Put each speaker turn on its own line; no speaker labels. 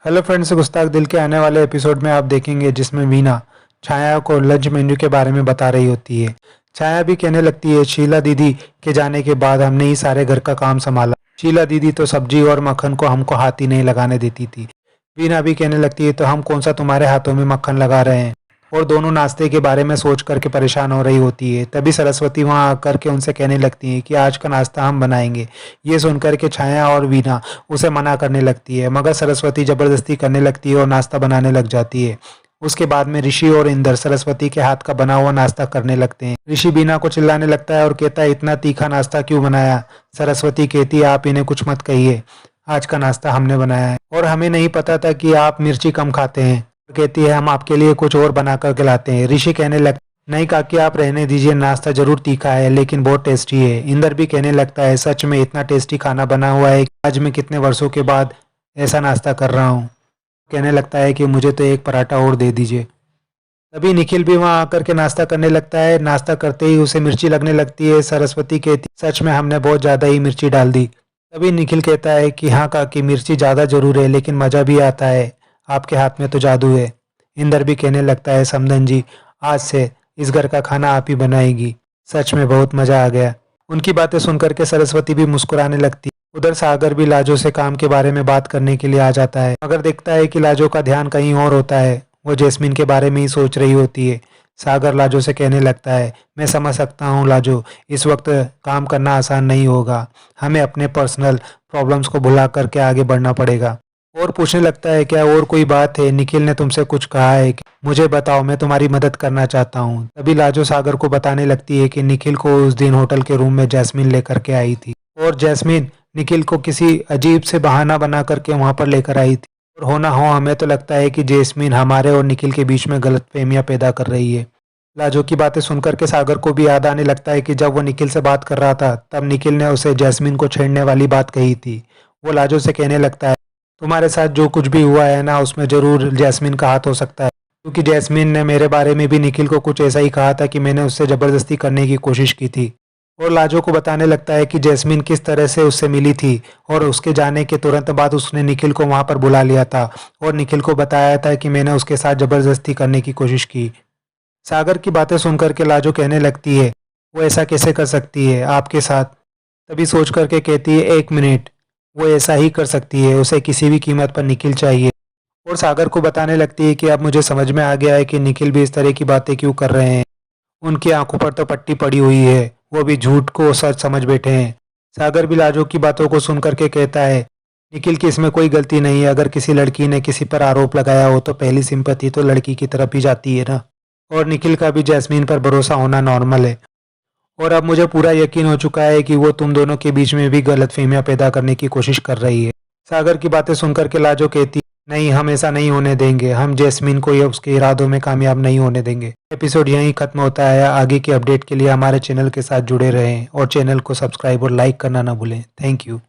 Hello friends, गुस्ताख दिल के आने वाले एपिसोड में आप देखेंगे जिसमें वीना छाया को लंच मेन्यू के बारे में बता रही होती है। छाया भी कहने लगती है शीला दीदी के जाने के बाद हमने ही सारे घर का काम संभाला। शीला दीदी तो सब्जी और मक्खन को हमको हाथ ही नहीं लगाने देती थी। वीना भी कहने लगती है तो हम कौन सा तुम्हारे हाथों में मक्खन लगा रहे हैं। और दोनों नाश्ते के बारे में सोच करके परेशान हो रही होती है। तभी सरस्वती वहाँ आकर के उनसे कहने लगती है कि आज का नाश्ता हम बनाएंगे। ये सुनकर के छाया और वीना उसे मना करने लगती है, मगर सरस्वती जबरदस्ती करने लगती है और नाश्ता बनाने लग जाती है। उसके बाद में ऋषि और इंदर सरस्वती के हाथ का बना हुआ नाश्ता करने लगते हैं। ऋषि बीना को चिल्लाने लगता है और कहता है इतना तीखा नाश्ता क्यों बनाया। सरस्वती कहती है आप इन्हें कुछ मत कहिए, आज का नाश्ता हमने बनाया है और हमें नहीं पता था कि आप मिर्ची कम खाते हैं। कहती है हम आपके लिए कुछ और बना कर खिलाते हैं। ऋषि कहने लग नहीं काकी आप रहने दीजिए, नाश्ता जरूर तीखा है लेकिन बहुत टेस्टी है। इंदर भी कहने लगता है सच में इतना टेस्टी खाना बना हुआ है, आज मैं कितने वर्षों के बाद ऐसा नाश्ता कर रहा हूँ। कहने लगता है कि मुझे तो एक पराठा और दे दीजिए। तभी निखिल भी वहां आकर के नाश्ता करने लगता है। नाश्ता करते ही उसे मिर्ची लगने लगती है। सरस्वती कहती सच में हमने बहुत ज्यादा ही मिर्ची डाल दी। तभी निखिल कहता है कि हाँ काकी मिर्ची ज्यादा जरूर है लेकिन मजा भी आता है, आपके हाथ में तो जादू है। इंदर भी कहने लगता है समधन जी आज से इस घर का खाना आप ही बनाएगी, सच में बहुत मजा आ गया। उनकी बातें सुनकर के सरस्वती भी मुस्कुराने लगती। उधर सागर भी लाजो से काम के बारे में बात करने के लिए आ जाता है, मगर देखता है कि लाजो का ध्यान कहीं और होता है। वो जैस्मिन के बारे में ही सोच रही होती है। सागर लाजो से कहने लगता है मैं समझ सकता हूँ लाजो, इस वक्त काम करना आसान नहीं होगा, हमें अपने पर्सनल प्रॉब्लम्स को भुला करके आगे बढ़ना पड़ेगा। और पूछने लगता है क्या और कोई बात है, निखिल ने तुमसे कुछ कहा है कि मुझे बताओ, मैं तुम्हारी मदद करना चाहता हूँ। तभी लाजो सागर को बताने लगती है कि निखिल को उस दिन होटल के रूम में जैस्मिन लेकर के आई थी और जैस्मिन निखिल को किसी अजीब से बहाना बना करके वहां पर लेकर आई थी। और होना हो हमें तो लगता है कि जैस्मिन हमारे और निखिल के बीच में गलतफहमियां पैदा कर रही है। लाजो की बातें सुनकर के सागर को भी याद आने लगता है कि जब वो निखिल से बात कर रहा था तब निखिल ने उसे जैस्मिन को छेड़ने वाली बात कही थी। वो लाजो से कहने लगता है तुम्हारे साथ जो कुछ भी हुआ है ना उसमें जरूर जैस्मिन का हाथ हो सकता है, क्योंकि जैस्मिन ने मेरे बारे में भी निखिल को कुछ ऐसा ही कहा था कि मैंने उससे जबरदस्ती करने की कोशिश की थी। और लाजो को बताने लगता है कि जैस्मिन किस तरह से उससे मिली थी और उसके जाने के तुरंत बाद उसने निखिल को वहां पर बुला लिया था और निखिल को बताया था कि मैंने उसके साथ जबरदस्ती करने की कोशिश की। सागर की बातें सुनकर के लाजो कहने लगती है वो ऐसा कैसे कर सकती है आपके साथ। तभी सोच करके कहती है एक मिनट, वो ऐसा ही कर सकती है, उसे किसी भी कीमत पर निखिल चाहिए। और सागर को बताने लगती है कि अब मुझे समझ में आ गया है कि निखिल भी इस तरह की बातें क्यों कर रहे हैं। उनकी आंखों पर तो पट्टी पड़ी हुई है, वो भी झूठ को सच समझ बैठे हैं। सागर भी लाजो की बातों को सुन करके कहता है निखिल की इसमें कोई गलती नहीं है, अगर किसी लड़की ने किसी पर आरोप लगाया हो तो पहली सिंपैथी तो लड़की की तरफ ही जाती है ना। और निखिल का भी जैस्मीन पर भरोसा होना नॉर्मल है। और अब मुझे पूरा यकीन हो चुका है कि वो तुम दोनों के बीच में भी गलतफहमियां पैदा करने की कोशिश कर रही है। सागर की बातें सुनकर के लाजो कहती नहीं, हम ऐसा नहीं होने देंगे, हम जैस्मिन को या उसके इरादों में कामयाब नहीं होने देंगे। एपिसोड यहीं खत्म होता है। आगे की अपडेट के लिए हमारे चैनल के साथ जुड़े रहें और चैनल को सब्सक्राइब और लाइक करना ना भूलें। Thank you.